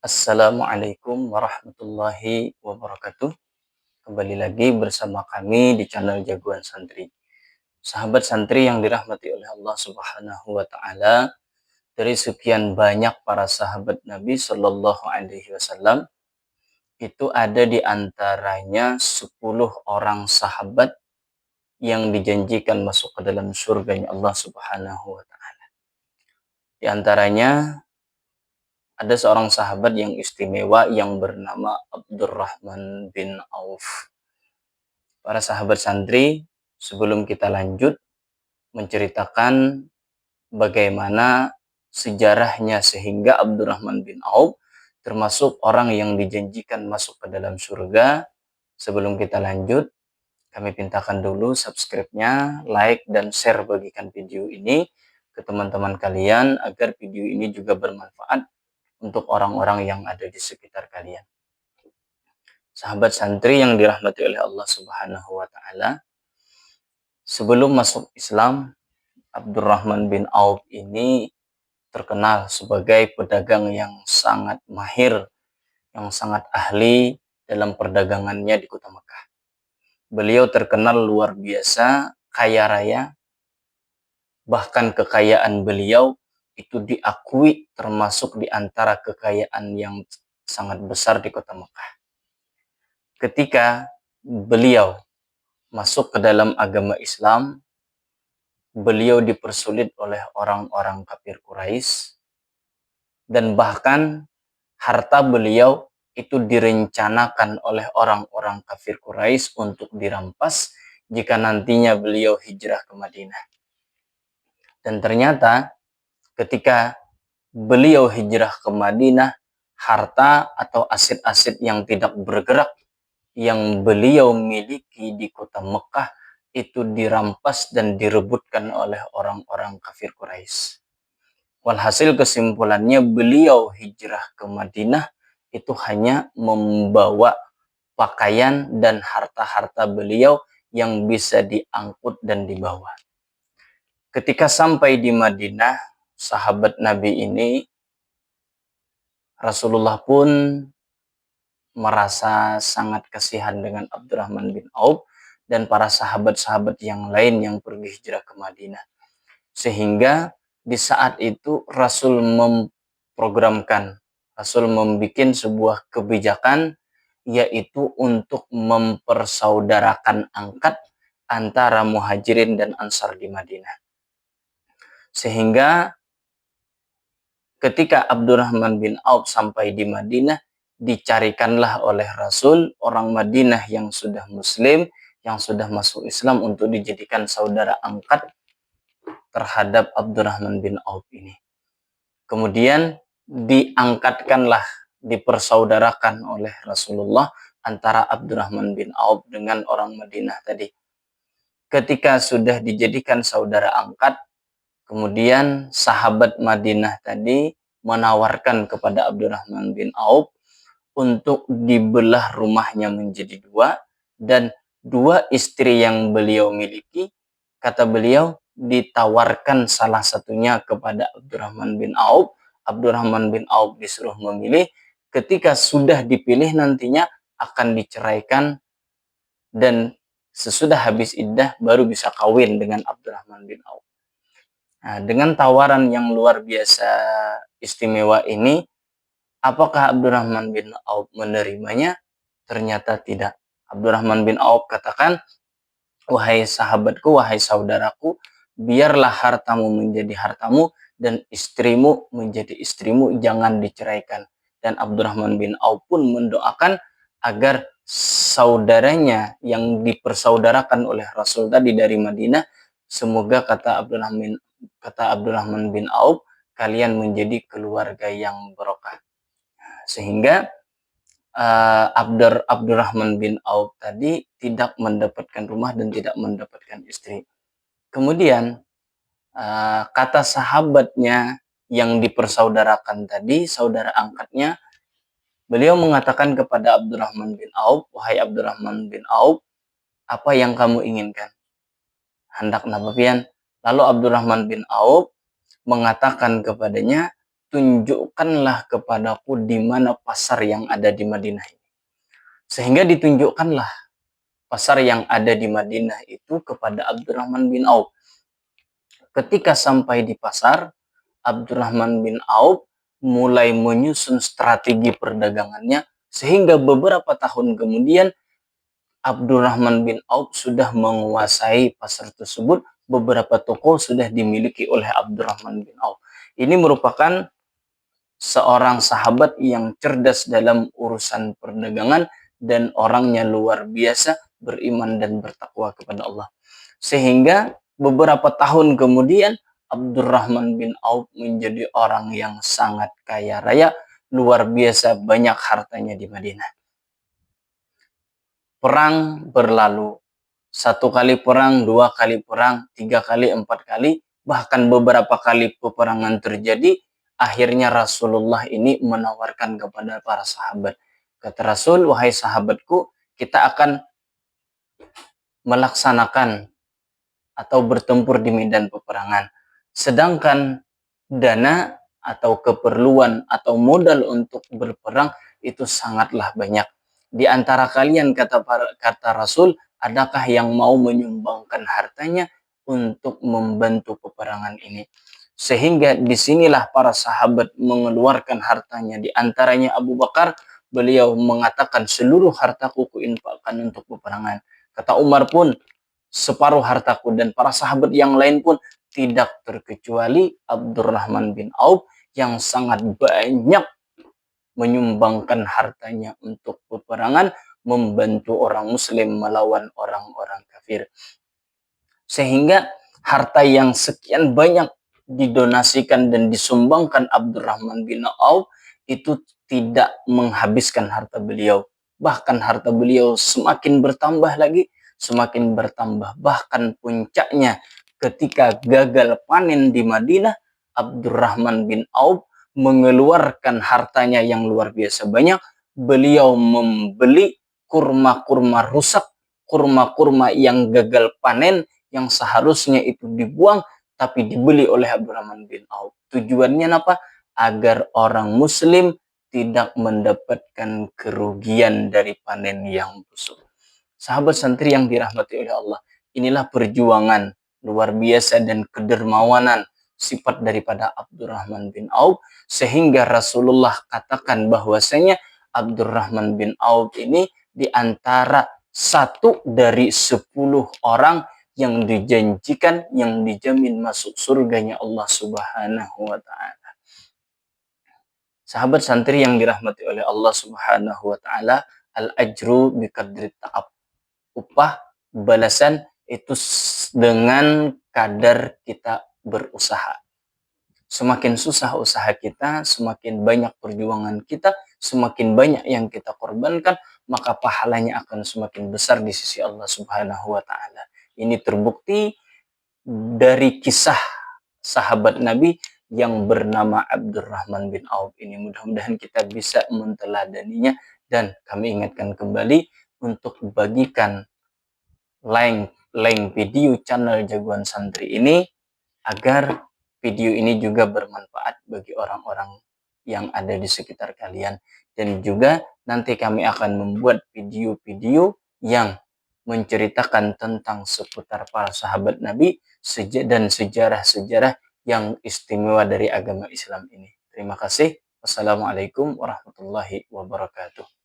Assalamualaikum warahmatullahi wabarakatuh. Kembali lagi bersama kami di channel Jagoan Santri. Sahabat santri yang dirahmati oleh Allah Subhanahu wa taala, dari sekian banyak para sahabat Nabi Shallallahu alaihi wasallam, itu ada di antaranya 10 orang sahabat yang dijanjikan masuk ke dalam surganya Allah Subhanahu wa taala. Di antaranya ada seorang sahabat yang istimewa yang bernama Abdurrahman bin Auf. Para sahabat santri, sebelum kita lanjut menceritakan bagaimana sejarahnya sehingga Abdurrahman bin Auf termasuk orang yang dijanjikan masuk ke dalam surga, sebelum kita lanjut, kami pintakan dulu subscribe-nya, like, dan share bagikan video ini ke teman-teman kalian agar video ini juga bermanfaat untuk orang-orang yang ada di sekitar kalian. Sahabat santri yang dirahmati oleh Allah Subhanahu wa taala, sebelum masuk Islam, Abdurrahman bin Auf ini terkenal sebagai pedagang yang sangat mahir, yang sangat ahli dalam perdagangannya di kota Mekah. Beliau terkenal luar biasa, kaya raya, bahkan kekayaan beliau itu diakui termasuk di antara kekayaan yang sangat besar di kota Mekah. Ketika beliau masuk ke dalam agama Islam, beliau dipersulit oleh orang-orang kafir Quraisy, dan bahkan harta beliau itu direncanakan oleh orang-orang kafir Quraisy untuk dirampas jika nantinya beliau hijrah ke Madinah. Dan ternyata ketika beliau hijrah ke Madinah, harta atau aset-aset yang tidak bergerak yang beliau miliki di kota Mekah itu dirampas dan direbutkan oleh orang-orang kafir Quraisy. Walhasil kesimpulannya beliau hijrah ke Madinah itu hanya membawa pakaian dan harta-harta beliau yang bisa diangkut dan dibawa. Ketika sampai di Madinah, sahabat Nabi ini, Rasulullah pun merasa sangat kasihan dengan Abdurrahman bin Auf dan para sahabat-sahabat yang lain yang pergi hijrah ke Madinah. Sehingga di saat itu Rasul memprogramkan, Rasul membuat sebuah kebijakan, yaitu untuk mempersaudarakan angkat antara Muhajirin dan Ansar di Madinah. Sehingga ketika Abdurrahman bin Auf sampai di Madinah, dicarikanlah oleh Rasul orang Madinah yang sudah Muslim, yang sudah masuk Islam untuk dijadikan saudara angkat terhadap Abdurrahman bin Auf ini. Kemudian diangkatkanlah, dipersaudarakan oleh Rasulullah antara Abdurrahman bin Auf dengan orang Madinah tadi. Ketika sudah dijadikan saudara angkat, kemudian sahabat Madinah tadi menawarkan kepada Abdurrahman bin Auf untuk dibelah rumahnya menjadi dua, dan dua istri yang beliau miliki, kata beliau, ditawarkan salah satunya kepada Abdurrahman bin Auf. Abdurrahman bin Auf disuruh memilih, ketika sudah dipilih nantinya akan diceraikan, dan sesudah habis iddah baru bisa kawin dengan Abdurrahman bin Auf. Nah, dengan tawaran yang luar biasa istimewa ini, apakah Abdurrahman bin Auf menerimanya? Ternyata tidak. Abdurrahman bin Auf katakan, wahai sahabatku, wahai saudaraku, biarlah hartamu menjadi hartamu dan istrimu menjadi istrimu, jangan diceraikan. Dan Abdurrahman bin Auf pun mendoakan agar saudaranya yang dipersaudarakan oleh Rasul tadi dari Madinah, semoga kata Abdurrahman bin Auf, kalian menjadi keluarga yang barokah. Sehingga Abdurrahman bin Auf tadi tidak mendapatkan rumah dan tidak mendapatkan istri. Kemudian kata sahabatnya yang dipersaudarakan tadi, saudara angkatnya, beliau mengatakan kepada Abdurrahman bin Auf, wahai Abdurrahman bin Auf, apa yang kamu inginkan? Hendak nabapian. Lalu Abdurrahman bin Auf mengatakan kepadanya, tunjukkanlah kepadaku di mana pasar yang ada di Madinah ini. Sehingga ditunjukkanlah pasar yang ada di Madinah itu kepada Abdurrahman bin Auf. Ketika sampai di pasar, Abdurrahman bin Auf mulai menyusun strategi perdagangannya, sehingga beberapa tahun kemudian Abdurrahman bin Auf sudah menguasai pasar tersebut. Beberapa toko sudah dimiliki oleh Abdurrahman bin Auf. Ini merupakan seorang sahabat yang cerdas dalam urusan perdagangan dan orangnya luar biasa beriman dan bertakwa kepada Allah. Sehingga beberapa tahun kemudian Abdurrahman bin Auf menjadi orang yang sangat kaya raya, luar biasa banyak hartanya di Madinah. Perang berlalu. 1 kali perang, 2 kali perang, 3 kali, 4 kali, bahkan beberapa kali peperangan terjadi. Akhirnya Rasulullah ini menawarkan kepada para sahabat. Kata Rasul, wahai sahabatku, kita akan melaksanakan atau bertempur di medan peperangan. Sedangkan dana atau keperluan atau modal untuk berperang itu sangatlah banyak. Di antara kalian, kata Rasul, adakah yang mau menyumbangkan hartanya untuk membantu peperangan ini? Sehingga disinilah para sahabat mengeluarkan hartanya. Di antaranya Abu Bakar, beliau mengatakan seluruh hartaku kuinfakkan untuk peperangan. Kata Umar pun separuh hartaku, dan para sahabat yang lain pun tidak terkecuali Abdurrahman bin Auf yang sangat banyak menyumbangkan hartanya untuk peperangan, membantu orang muslim melawan orang-orang kafir. Sehingga harta yang sekian banyak didonasikan dan disumbangkan Abdurrahman bin Auf itu tidak menghabiskan harta beliau. Bahkan harta beliau semakin bertambah lagi, semakin bertambah. Bahkan puncaknya ketika gagal panen di Madinah, Abdurrahman bin Auf mengeluarkan hartanya yang luar biasa banyak. Beliau membeli kurma-kurma rusak, kurma-kurma yang gagal panen, yang seharusnya itu dibuang, tapi dibeli oleh Abdurrahman bin Auf. Tujuannya apa? Agar orang muslim tidak mendapatkan kerugian dari panen yang busuk. Sahabat santri yang dirahmati oleh Allah, inilah perjuangan luar biasa dan kedermawanan sifat daripada Abdurrahman bin Auf, sehingga Rasulullah katakan bahwasanya Abdurrahman bin Auf ini di antara 1 dari 10 orang yang dijanjikan, yang dijamin masuk surganya Allah Subhanahu wa ta'ala. Sahabat santri yang dirahmati oleh Allah Subhanahu wa ta'ala, al-ajru biqadri ta'ab. Upah balasan itu dengan kadar kita berusaha. Semakin susah usaha kita, semakin banyak perjuangan kita, semakin banyak yang kita korbankan, maka pahalanya akan semakin besar di sisi Allah Subhanahu wa ta'ala. Ini terbukti dari kisah sahabat Nabi yang bernama Abdurrahman bin Auf ini. Mudah-mudahan kita bisa menteladaninya, dan kami ingatkan kembali untuk bagikan link video channel Jagoan Santri ini agar video ini juga bermanfaat bagi orang-orang yang ada di sekitar kalian. Dan juga nanti kami akan membuat video-video yang menceritakan tentang seputar para sahabat Nabi dan sejarah-sejarah yang istimewa dari agama Islam ini. Terima kasih. Wassalamualaikum warahmatullahi wabarakatuh.